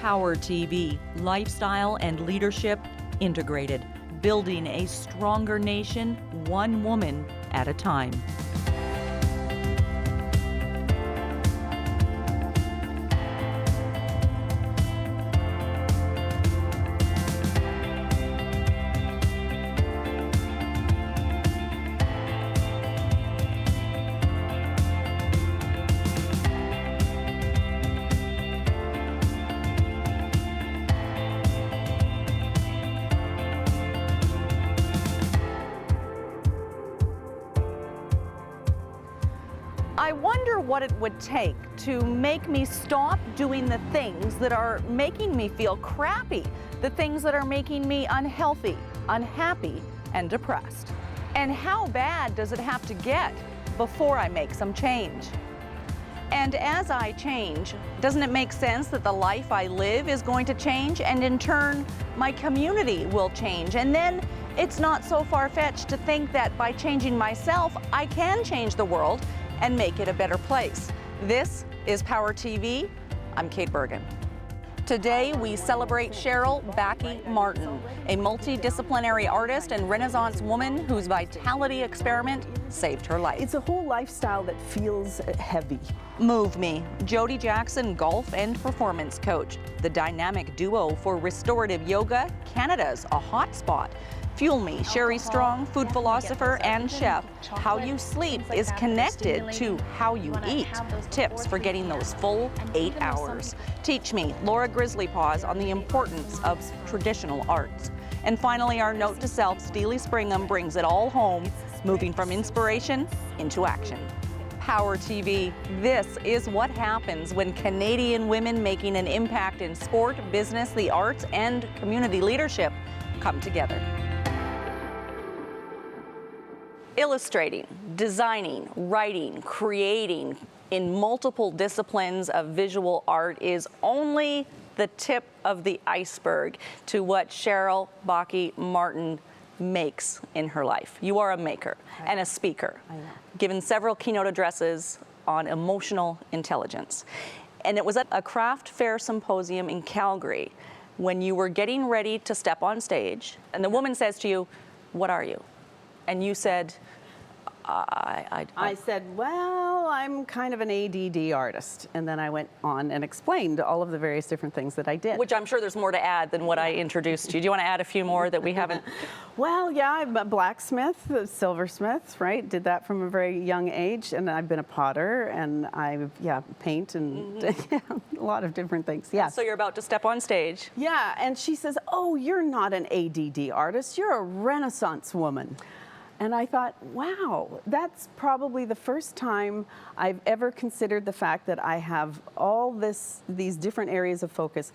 PowHER TV, lifestyle and leadership integrated, building a stronger nation, one woman at a time. I wonder what it would take to make me stop doing the things that are making me feel crappy, the things that are making me unhealthy, unhappy, and depressed. And how bad does it have to get before I make some change? And as I change, doesn't it make sense that the life I live is going to change, and in turn, my community will change? And then it's not so far-fetched to think that by changing myself, I can change the world and make it a better place. This is PowHER TV. I'm Kate Bergen. Today we celebrate Cheryl Bakke Martin, a multidisciplinary artist and Renaissance woman whose vitality experiment saved her life. It's a whole lifestyle that feels heavy. Move Me, Jody Jackson, golf and performance coach, the dynamic duo for restorative yoga, Canada's a hot spot. Fuel Me, Sherry Strong, food philosopher and chef. How you sleep is connected to how you eat. Tips for getting those full 8 hours. Teach Me, Laura Grizzly Paws, on the importance of traditional arts. And finally, our note to self, Steely Springham, brings it all home, moving from inspiration into action. PowHER TV, this is what happens when Canadian women making an impact in sport, business, the arts, and community leadership come together. Illustrating, designing, writing, creating in multiple disciplines of visual art is only the tip of the iceberg to what Cheryl Bakke Martin makes in her life. You are a maker and a speaker, given several keynote addresses on emotional intelligence. And it was at a craft fair symposium in Calgary when you were getting ready to step on stage, and the woman says to you, "What are you?" And you said, I said, well, I'm kind of an ADD artist. And then I went on and explained all of the various different things that I did. Which I'm sure there's more to add than what I introduced you. Do you want to add a few more that we haven't? Well, yeah, I'm a blacksmith, a silversmith, right? Did that from a very young age. And I've been a potter, and I, paint and a lot of different things, yeah. So you're about to step on stage. Yeah, and she says, oh, you're not an ADD artist, you're a Renaissance woman. And I thought, wow, that's probably the first time I've ever considered the fact that I have all these different areas of focus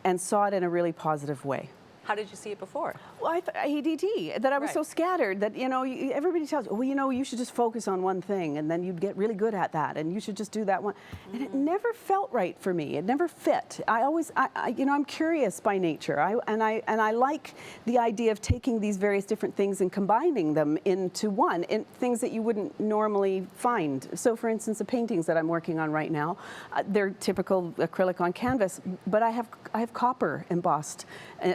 and saw it in a really positive way. How did you see it before? Well, I thought ADD, that I was so scattered that, everybody tells you, well, you should just focus on one thing and then you'd get really good at that and you should just do that one. And it never felt right for me. It never fit. I'm curious by nature. And I like the idea of taking these various different things and combining them into one, in things that you wouldn't normally find. So for instance, the paintings that I'm working on right now, they're typical acrylic on canvas, but I have copper embossed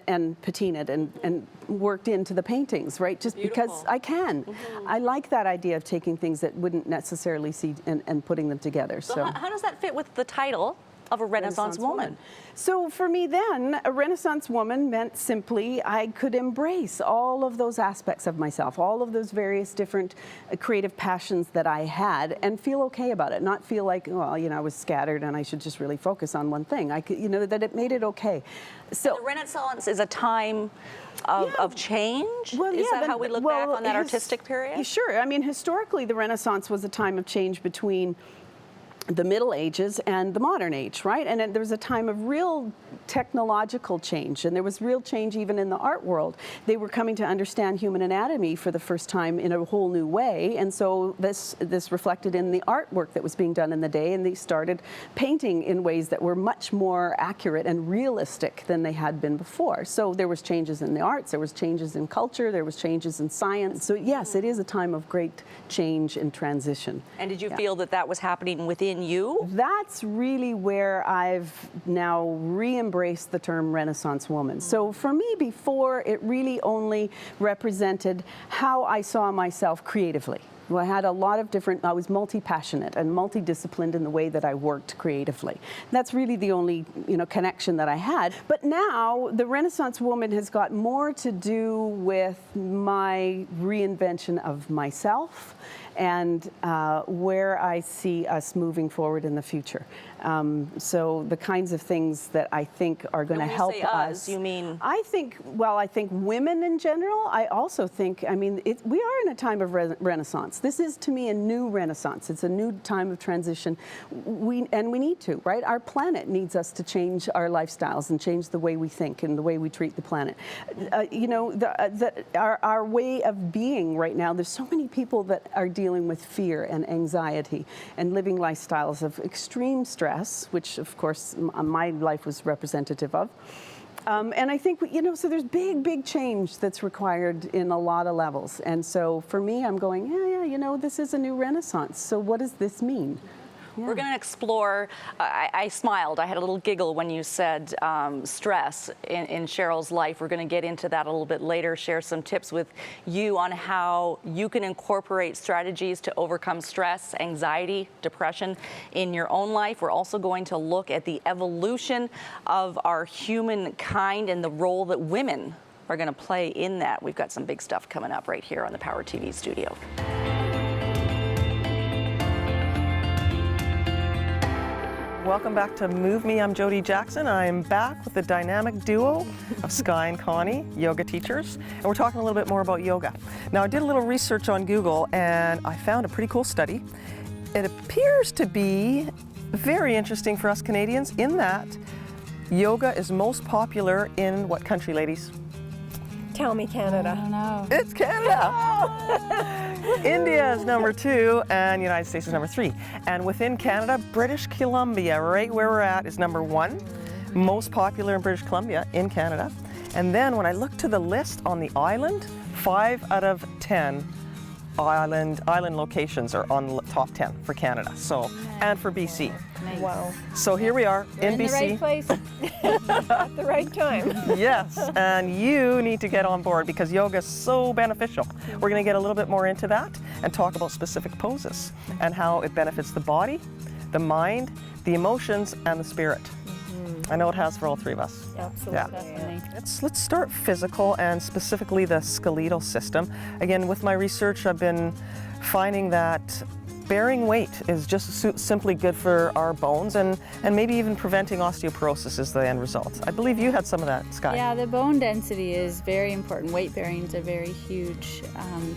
and patinaed and worked into the paintings, right? Just Beautiful. Because I can. I like that idea of taking things that wouldn't necessarily see and putting them together. So how does that fit with the title of a Renaissance woman? So for me then, a Renaissance woman meant simply I could embrace all of those aspects of myself, all of those various different creative passions that I had, and feel okay about it, not feel like, well, I was scattered and I should just really focus on one thing. I could, that it made it okay. So and the Renaissance is a time of change? Well, is that how we look back on that artistic period? Sure. I mean, historically, the Renaissance was a time of change between the Middle Ages and the modern age, right? And there was a time of real technological change, and there was real change even in the art world. They were coming to understand human anatomy for the first time in a whole new way, and so this reflected in the artwork that was being done in the day, and they started painting in ways that were much more accurate and realistic than they had been before. So there was changes in the arts, there was changes in culture, there was changes in science. So yes, it is a time of great change and transition. And did you feel that that was happening within you? That's really where I've now re-embraced embrace the term Renaissance woman. So for me, before, it really only represented how I saw myself creatively. Well, I had a lot of different, I was multi-passionate and multidisciplined in the way that I worked creatively. That's really the only, connection that I had. But now, the Renaissance woman has got more to do with my reinvention of myself and where I see us moving forward in the future. So the kinds of things that I think are going to help say us. You mean? I think women in general. I also think, we are in a time of renaissance. This is, to me, a new renaissance. It's a new time of transition. We need to, right? Our planet needs us to change our lifestyles and change the way we think and the way we treat the planet. Our way of being right now, there's so many people that are dealing with fear and anxiety and living lifestyles of extreme stress, which of course my life was representative of. And I think, so there's big change that's required in a lot of levels. And so for me, I'm going, this is a new renaissance. So what does this mean? Yeah. We're going to explore, I smiled, I had a little giggle when you said stress in Cheryl's life. We're going to get into that a little bit later, share some tips with you on how you can incorporate strategies to overcome stress, anxiety, depression in your own life. We're also going to look at the evolution of our humankind and the role that women are going to play in that. We've got some big stuff coming up right here on the PowHER TV studio. Welcome back to Move Me. I'm Jody Jackson. I'm back with the dynamic duo of Sky and Connie, yoga teachers, and we're talking a little bit more about yoga. Now, I did a little research on Google and I found a pretty cool study. It appears to be very interesting for us Canadians in that yoga is most popular in what country, ladies? Tell me, Canada. I don't know. It's Canada! India is number 2 and United States is number 3. And within Canada, British Columbia, right where we're at, is number 1. Most popular in British Columbia in Canada. And then when I look to the list on the island, 5 out of 10 island locations are on the top 10 for Canada. So, and for BC. Nice. Wow. So here we are in the BC. right place. At the right time. Yes, and you need to get on board because yoga is so beneficial. We're going to get a little bit more into that and talk about specific poses and how it benefits the body, the mind, the emotions, and the spirit. I know it has for all 3 of us. Absolutely. Yeah. Definitely. Let's start physical and specifically the skeletal system. Again, with my research, I've been finding that bearing weight is just simply good for our bones and maybe even preventing osteoporosis is the end result. I believe you had some of that, Sky. Yeah, the bone density is very important. Weight bearing is a very huge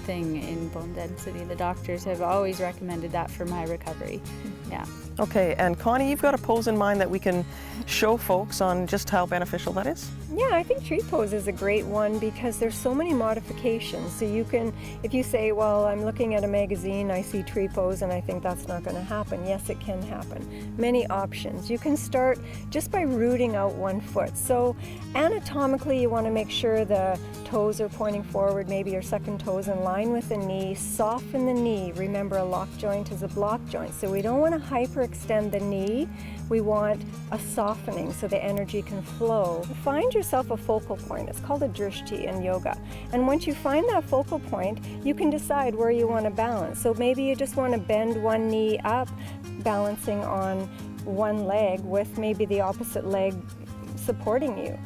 thing in bone density. The doctors have always recommended that for my recovery. Yeah. Okay, and Connie, you've got a pose in mind that we can show folks on just how beneficial that is? Yeah, I think tree pose is a great one because there's so many modifications. So you can, if you say, well, I'm looking at a magazine, I see tree pose and I think that's not going to happen. Yes, it can happen. Many options. You can start just by rooting out one foot. So anatomically, you want to make sure the toes are pointing forward, maybe your second toes in line with the knee. Soften the knee. Remember, a lock joint is a block joint. So we don't want to hyperextend the knee. We want a softening so the energy can flow. Find yourself a focal point. It's called a drishti in yoga. And once you find that focal point, you can decide where you want to balance. So maybe you just want to bend one knee up, balancing on one leg with maybe the opposite leg supporting you.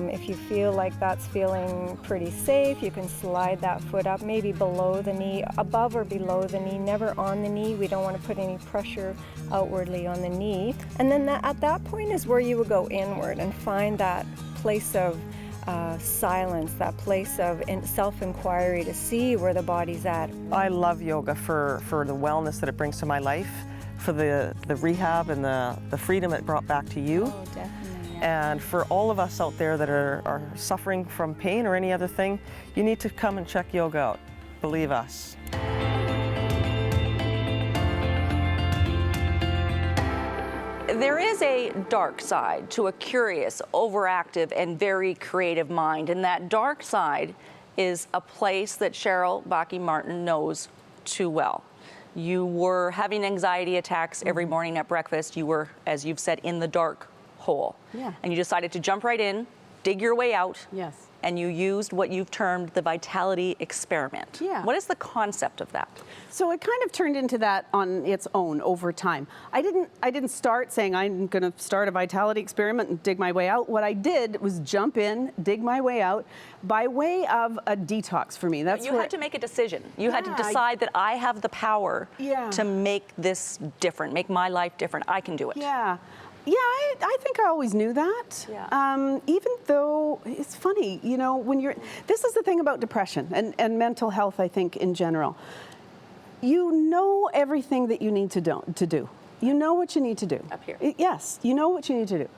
If you feel like that's feeling pretty safe, you can slide that foot up, maybe below the knee, above or below the knee, never on the knee. We don't want to put any pressure outwardly on the knee. And then at that point is where you would go inward and find that place of silence, that place of self-inquiry to see where the body's at. I love yoga for the wellness that it brings to my life, for the rehab and the freedom it brought back to you. Oh, definitely. And for all of us out there that are suffering from pain or any other thing, you need to come and check yoga out. Believe us. There is a dark side to a curious, overactive, and very creative mind, and that dark side is a place that Cheryl Bakke Martin knows too well. You were having anxiety attacks every morning at breakfast. You were, as you've said, in the dark hole. Yeah. And you decided to jump right in, dig your way out. Yes. And you used what you've termed the vitality experiment. Yeah. What is the concept of that? So it kind of turned into that on its own over time. I didn't start saying I'm going to start a vitality experiment and dig my way out. What I did was jump in, dig my way out by way of a detox for me. That's you had to make a decision. You had to decide that I have the power to make this different, make my life different. I can do it. Yeah. Yeah, I think I always knew that. Yeah. Even though it's funny, you know, when this is the thing about depression and mental health, I think, in general. You know everything that you need to do. You know what you need to do. Up here. Yes, you know what you need to do.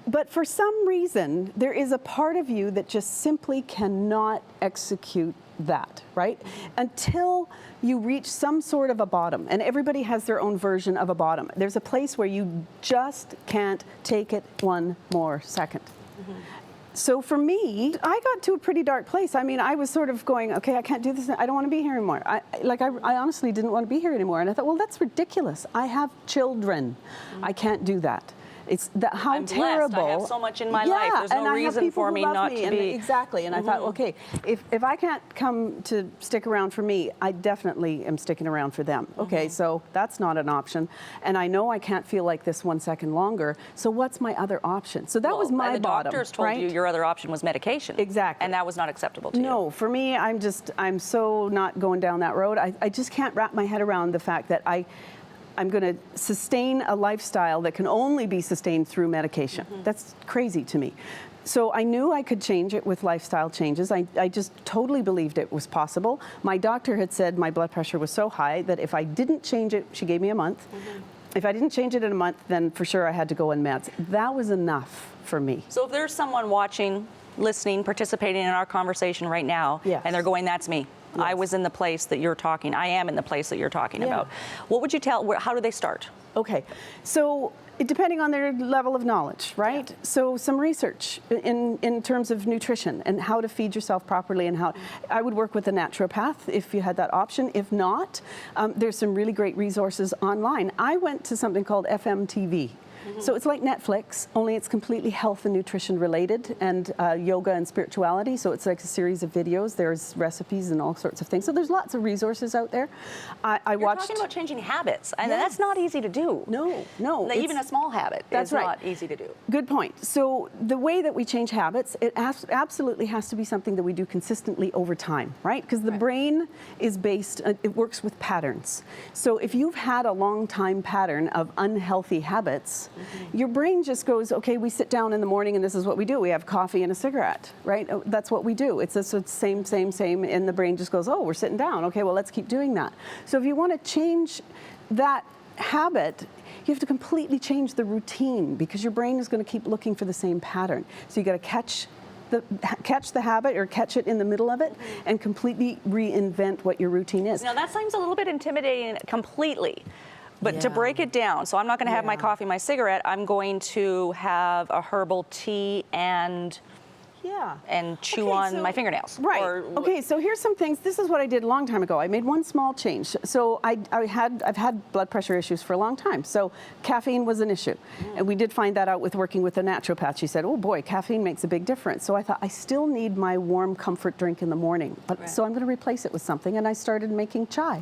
But for some reason, there is a part of you that just simply cannot execute that, right? Until you reach some sort of a bottom, and everybody has their own version of a bottom. There's a place where you just can't take it one more second. So for me, I got to a pretty dark place. I mean, I was sort of going, okay, I can't do this. I don't want to be here anymore. I honestly didn't want to be here anymore. And I thought, well, that's ridiculous. I have children. I can't do that. It's how I'm terrible. blessed. I have so much in my life. There's no reason for me not to be. Exactly. And I thought, okay, if I can't come to stick around for me, I definitely am sticking around for them. Okay, so that's not an option. And I know I can't feel like this 1 second longer. So what's my other option? So that was my and the bottom. doctors told you your other option was medication. Exactly. And that was not acceptable to you. No, for me, I'm so not going down that road. I just can't wrap my head around the fact that I'm going to sustain a lifestyle that can only be sustained through medication. That's crazy to me. So I knew I could change it with lifestyle changes. I just totally believed it was possible. My doctor had said my blood pressure was so high that if I didn't change it, she gave me a month. If I didn't change it in a month, then for sure I had to go on meds. That was enough for me. So if there's someone watching, listening, participating in our conversation right now, and they're going, that's me. I was in the place that you're talking. I am in the place that you're talking about. What would you tell? How do they start? Okay, so depending on their level of knowledge, right? So some research in terms of nutrition and how to feed yourself properly, and how I would work with a naturopath if you had that option. If not, there's some really great resources online. I went to something called FMTV. So it's like Netflix, only it's completely health and nutrition related, and yoga and spirituality. So it's like a series of videos. There's recipes and all sorts of things. So there's lots of resources out there. You're talking about changing habits, and that's not easy to do. No. Like even a small habit is not easy to do. Good point. So the way that we change habits, it absolutely has to be something that we do consistently over time, right? Because the brain is based, it works with patterns. So if you've had a long time pattern of unhealthy habits, your brain just goes, okay, we sit down in the morning and this is what we do. We have coffee and a cigarette, right? That's what we do. It's the same, and the brain just goes, oh, we're sitting down. Okay, well, let's keep doing that. So if you want to change that habit, you have to completely change the routine, because your brain is going to keep looking for the same pattern. So you got to catch the habit, or catch it in the middle of it, and completely reinvent what your routine is. Now that sounds a little bit intimidating completely. But to break it down, so I'm not going to have my coffee, my cigarette. I'm going to have a herbal tea and chew on my fingernails. Right. Okay, so here's some things. This is what I did a long time ago. I made one small change. So I've had blood pressure issues for a long time. So caffeine was an issue. And we did find that out with working with a naturopath. She said, oh boy, caffeine makes a big difference. So I thought, I still need my warm comfort drink in the morning. So I'm going to replace it with something. And I started making chai.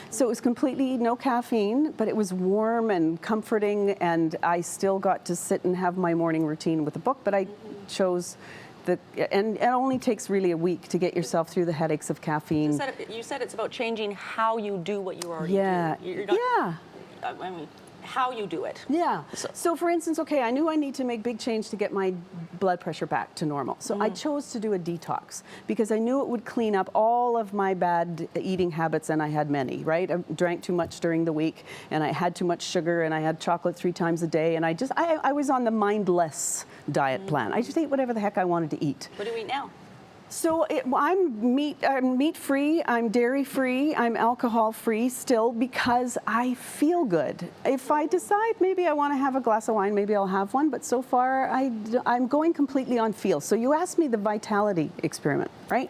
So it was completely no caffeine, but it was warm and comforting, and I still got to sit and have my morning routine with a book, but I chose and it only takes really a week to get yourself through the headaches of caffeine. You said it's about changing how you do what you already do. I mean, how you do it. Yeah. So for instance, okay, I knew I need to make big change to get my blood pressure back to normal. So I chose to do a detox, because I knew it would clean up all of my bad eating habits, and I had many, right? I drank too much during the week, and I had too much sugar, and I had chocolate 3 times a day, and I was on the mindless diet plan. I just ate whatever the heck I wanted to eat. What do you eat now? So I'm meat-free, I'm dairy-free, I'm alcohol-free still, because I feel good. If I decide maybe I want to have a glass of wine, maybe I'll have one, but so far I'm going completely on feel. So you asked me the vitality experiment, right?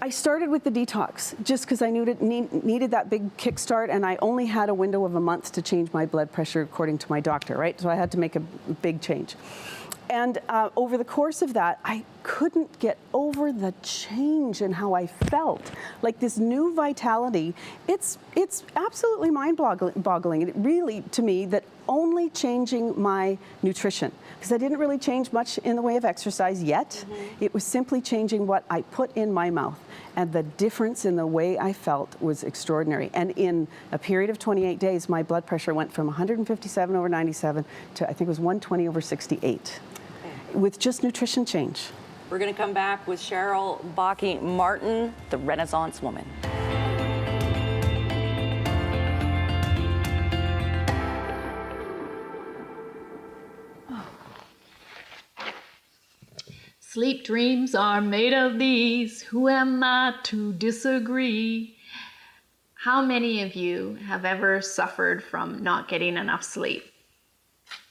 I started with the detox just because I needed that big kickstart, and I only had a window of a month to change my blood pressure according to my doctor, right? So I had to make a big change. And over the course of that, I couldn't get over the change in how I felt. Like this new vitality, it's absolutely mind-boggling. It really, to me, that only changing my nutrition, because I didn't really change much in the way of exercise yet. It was simply changing what I put in my mouth. And the difference in the way I felt was extraordinary. And in a period of 28 days, my blood pressure went from 157/97 to I think it was 120/68 with just nutrition change. We're going to come back with Cheryl Bakke Martin, the Renaissance woman. Sleep dreams are made of these. Who am I to disagree? How many of you have ever suffered from not getting enough sleep?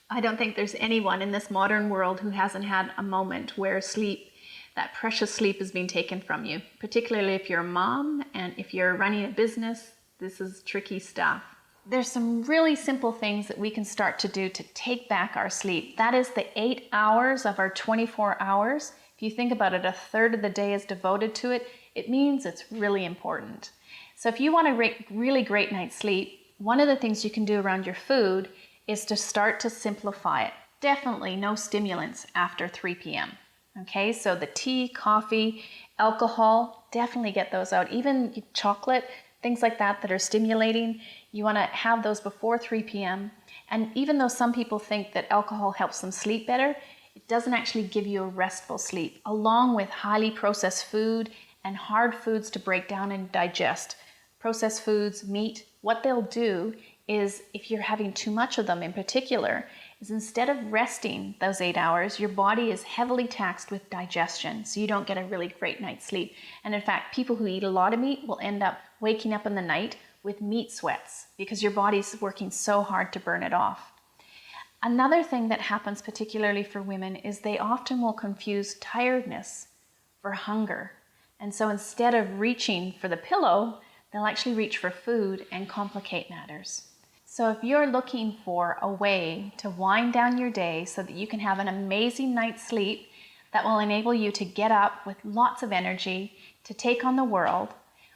I don't think there's anyone in this modern world who hasn't had a moment where sleep, that precious sleep, is being taken from you, particularly if you're a mom and if you're running a business. This is tricky stuff. There's some really simple things that we can start to do to take back our sleep. That is the 8 hours of our 24 hours. If you think about it, a third of the day is devoted to it. It means it's really important. So if you want a really great night's sleep, one of the things you can do around your food is to start to simplify it. Definitely no stimulants after 3 p.m. Okay, so the tea, coffee, alcohol, definitely get those out. Even chocolate, things like that that are stimulating, you want to have those before 3 p.m. And even though some people think that alcohol helps them sleep better, it doesn't actually give you a restful sleep, along with highly processed food and hard foods to break down and digest. Processed foods, meat, what they'll do is, if you're having too much of them in particular, is instead of resting those 8 hours, your body is heavily taxed with digestion, so you don't get a really great night's sleep. And in fact, people who eat a lot of meat will end up waking up in the night with meat sweats because your body's working so hard to burn it off. Another thing that happens particularly for women is they often will confuse tiredness for hunger. And so instead of reaching for the pillow, they'll actually reach for food and complicate matters. So if you're looking for a way to wind down your day so that you can have an amazing night's sleep that will enable you to get up with lots of energy to take on the world,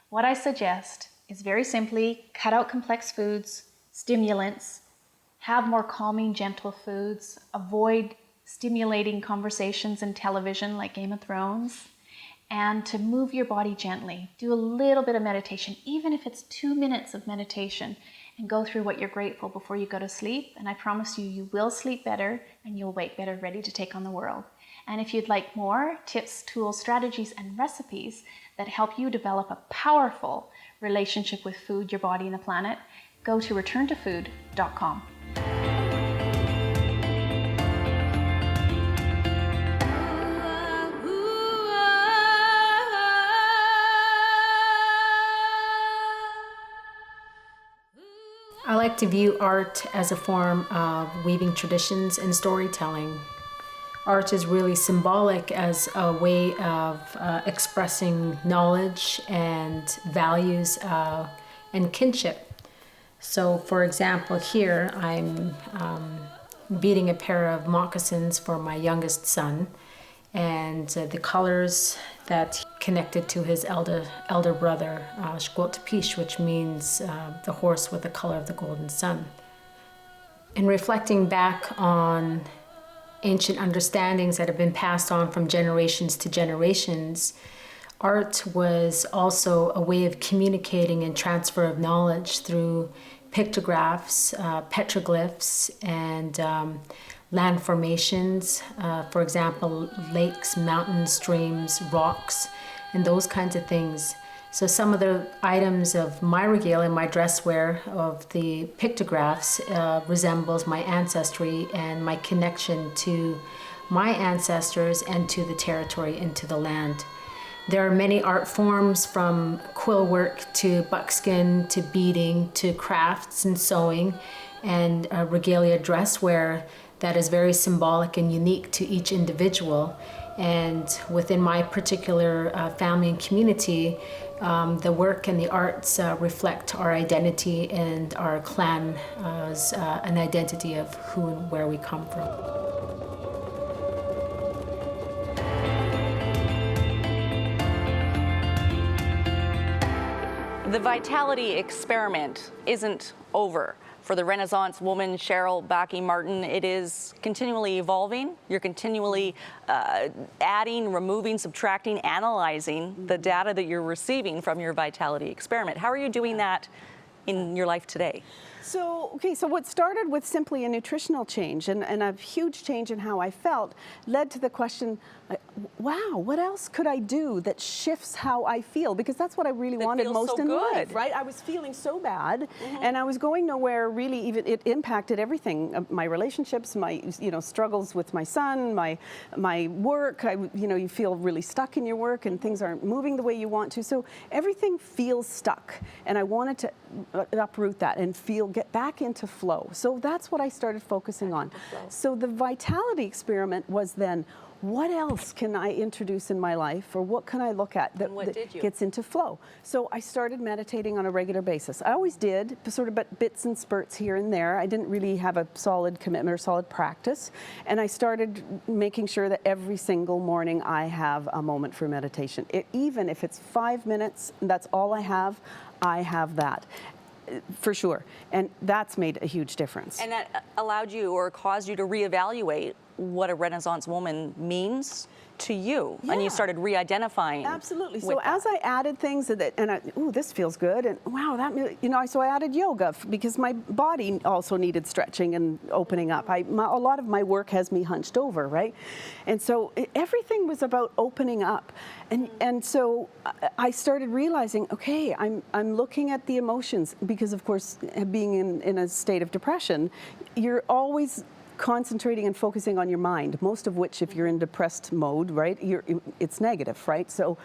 what I suggest is very simply cut out complex foods, stimulants, have more calming, gentle foods, avoid stimulating conversations and television like Game of Thrones, and to move your body gently. Do a little bit of meditation, even if it's 2 minutes of meditation, and go through what you're grateful before you go to sleep. And I promise you, you will sleep better and you'll wake better, ready to take on the world. And if you'd like more tips, tools, strategies, and recipes that help you develop a powerful relationship with food, your body, and the planet, go to returntofood.com. I like to view art as a form of weaving traditions and storytelling. Art is really symbolic as a way of expressing knowledge and values and kinship. So for example, here I'm beading a pair of moccasins for my youngest son, and the colors that connected to his elder brother, Shkwotpish, which means the horse with the color of the golden sun. In reflecting back on ancient understandings that have been passed on from generations to generations, art was also a way of communicating and transfer of knowledge through pictographs, petroglyphs, and land formations, for example, lakes, mountains, streams, rocks, and those kinds of things. So some of the items of my regalia, my dress wear of the pictographs resembles my ancestry and my connection to my ancestors and to the territory and to the land. There are many art forms, from quill work to buckskin to beading to crafts and sewing, and regalia dress wear that is very symbolic and unique to each individual. And within my particular family and community, the work and the arts reflect our identity and our clan as an identity of who and where we come from. The vitality experiment isn't over. For the Renaissance woman, Cheryl Bakke Martin, it is continually evolving. You're continually adding, removing, subtracting, analyzing the data that you're receiving from your vitality experiment. How are you doing that in your life today? So what started with simply a nutritional change and a huge change in how I felt led to the question, wow, what else could I do that shifts how I feel? Because that's what I really wanted most in life, right? I was feeling so bad and I was going nowhere really. Even it impacted everything, my relationships, my struggles with my son, my work. You feel really stuck in your work and things aren't moving the way you want to. So everything feels stuck, and I wanted to uproot that and get back into flow. So that's what I started focusing on. So the vitality experiment was then, what else can I introduce in my life, or what can I look at that gets into flow? So I started meditating on a regular basis. I always did, sort of bits and spurts here and there. I didn't really have a solid commitment or solid practice. And I started making sure that every single morning I have a moment for meditation. Even if it's 5 minutes, that's all I have that. For sure. And that's made a huge difference. And that allowed you or caused you to reevaluate what a Renaissance woman means to you, and you started re-identifying. Absolutely. So as I added things this feels good, and wow, so I added yoga because my body also needed stretching and opening up. A lot of my work has me hunched over, right? And so everything was about opening up, and so I started realizing, okay, I'm looking at the emotions, because of course, being in a state of depression, you're always concentrating and focusing on your mind, most of which, if you're in depressed mode, right, it's negative, right? So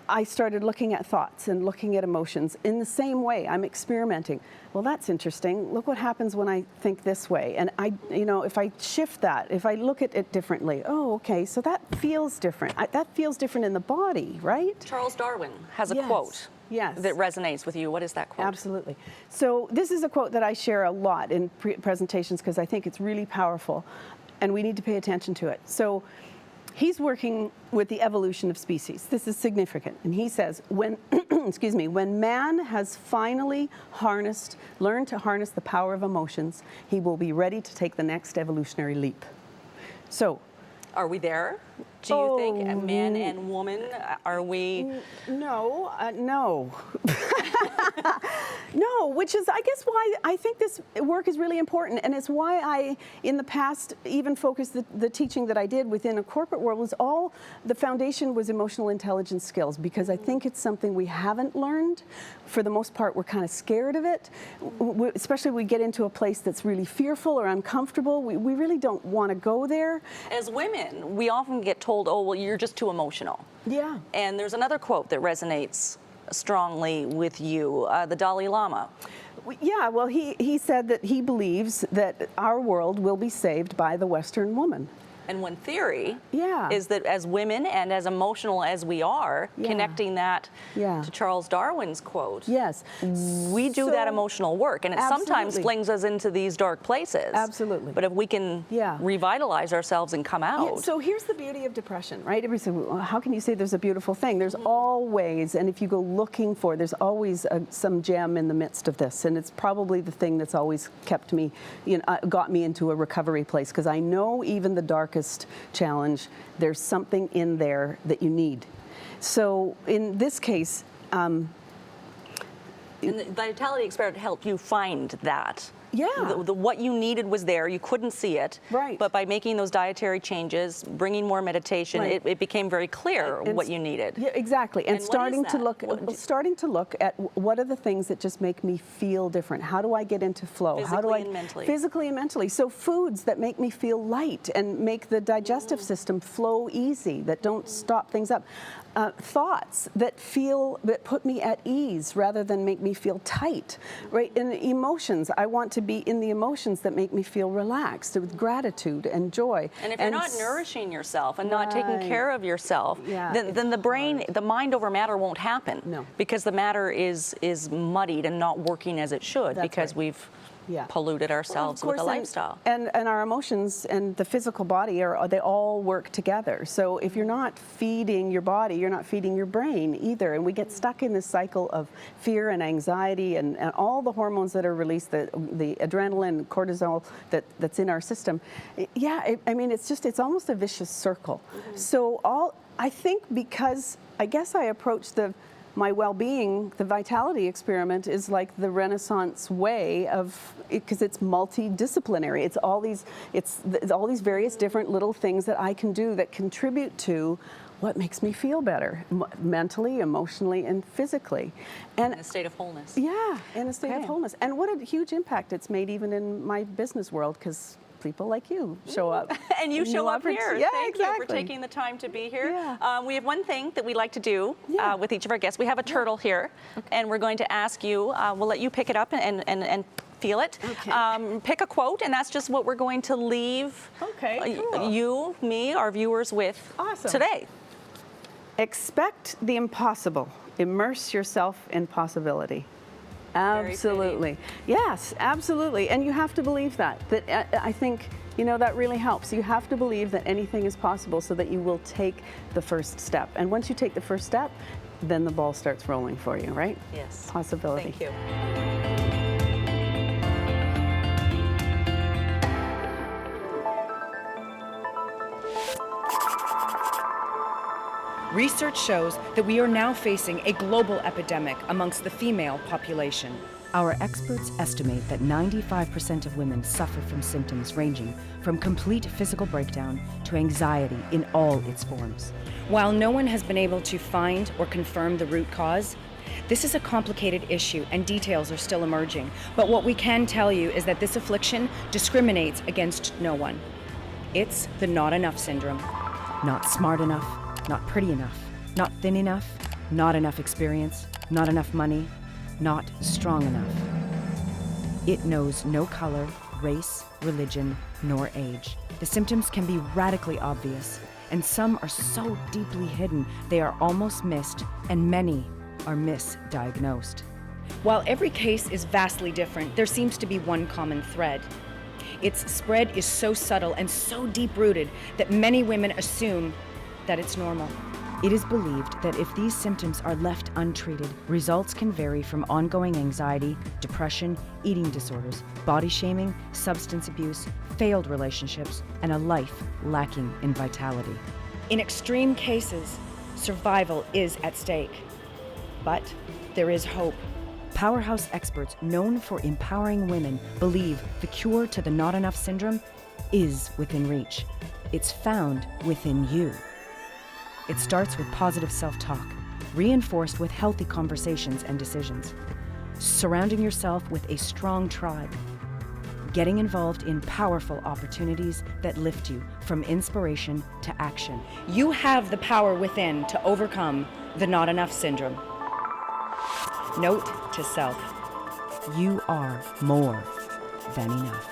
I started looking at thoughts and looking at emotions in the same way. I'm experimenting. Well, that's interesting. Look what happens when I think this way. And if I shift that, if I look at it differently, oh, okay, so that feels different. That feels different in the body, right? Charles Darwin has a quote. Yes. That resonates with you. What is that quote? Absolutely. So this is a quote that I share a lot in presentations because I think it's really powerful and we need to pay attention to it. So he's working with the evolution of species. This is significant. And he says, when man has finally learned to harness the power of emotions, he will be ready to take the next evolutionary leap. So, are we there? Do you think man and woman, are we? No. No, which is, I guess, why I think this work is really important. And it's why I, in the past, even focused the teaching that I did within a corporate world was the foundation was emotional intelligence skills, because I think it's something we haven't learned. For the most part, we're kind of scared of it, especially when we get into a place that's really fearful or uncomfortable. We really don't want to go there. As women, we often get told, oh, well, you're just too emotional. Yeah. And there's another quote that resonates strongly with you, the Dalai Lama. Yeah, well, he said that he believes that our world will be saved by the Western woman. And one theory is that as women and as emotional as we are, connecting that to Charles Darwin's quote, we do that emotional work, and it sometimes flings us into these dark places. Absolutely. But if we can revitalize ourselves and come out. So here's the beauty of depression, right? Everybody says, well, how can you say there's a beautiful thing? There's always, and if you go looking for, there's always some gem in the midst of this, and it's probably the thing that's always kept me, got me into a recovery place, because I know even the darkest challenge, there's something in there that you need. So in this case, and the vitality experiment helped you find that. Yeah. What you needed was there. You couldn't see it. Right. But by making those dietary changes, bringing more meditation, it became very clear what you needed. Yeah, exactly. And starting to look at what are the things that just make me feel different. How do I get into flow? Physically and mentally. Physically and mentally. So foods that make me feel light and make the digestive system flow easy, that don't stop things up. thoughts that put me at ease rather than make me feel tight, right? In emotions, I want to be in the emotions that make me feel relaxed with gratitude and joy. And if you're not nourishing yourself and not taking care of yourself, then the mind over matter won't happen. No. Because the matter is muddied and not working as it should. That's because right. we've Yeah. polluted ourselves with a lifestyle. And our emotions and the physical body they all work together. So if you're not feeding your body, you're not feeding your brain either. And we get stuck in this cycle of fear and anxiety and all the hormones that are released, the adrenaline, cortisol that's in our system. Yeah, it's almost a vicious circle. Mm-hmm. So I think because I guess I approach my well-being, the vitality experiment is like the Renaissance way of, because it's multidisciplinary. It's all these various different little things that I can do that contribute to what makes me feel better, mentally, emotionally, and physically. And in a state of wholeness. Yeah, in a state of wholeness. And what a huge impact it's made even in my business world, because people like you show up. And you show up here. Yeah, Thank exactly. you for taking the time to be here. Yeah. We have one thing that we like to do with each of our guests. We have a turtle here, and we're going to ask you, we'll let you pick it up and feel it. Okay. Pick a quote, and that's just what we're going to leave you, me, our viewers with today. Expect the impossible. Immerse yourself in possibility. Absolutely. Yes, absolutely. And you have to believe that. I think, that really helps. You have to believe that anything is possible so that you will take the first step. And once you take the first step, then the ball starts rolling for you, right? Yes. Possibility. Thank you. Research shows that we are now facing a global epidemic amongst the female population. Our experts estimate that 95% of women suffer from symptoms ranging from complete physical breakdown to anxiety in all its forms. While no one has been able to find or confirm the root cause, this is a complicated issue and details are still emerging. But what we can tell you is that this affliction discriminates against no one. It's the not enough syndrome. Not smart enough, not pretty enough, not thin enough, not enough experience, not enough money, not strong enough. It knows no color, race, religion, nor age. The symptoms can be radically obvious, and some are so deeply hidden they are almost missed, and many are misdiagnosed. While every case is vastly different, there seems to be one common thread. Its spread is so subtle and so deep-rooted that many women assume that it's normal. It is believed that if these symptoms are left untreated, results can vary from ongoing anxiety, depression, eating disorders, body shaming, substance abuse, failed relationships, and a life lacking in vitality. In extreme cases, survival is at stake. But there is hope. Powerhouse experts known for empowering women believe the cure to the not enough syndrome is within reach. It's found within you. It starts with positive self-talk, reinforced with healthy conversations and decisions. Surrounding yourself with a strong tribe. Getting involved in powerful opportunities that lift you from inspiration to action. You have the power within to overcome the not enough syndrome. Note to self. You are more than enough.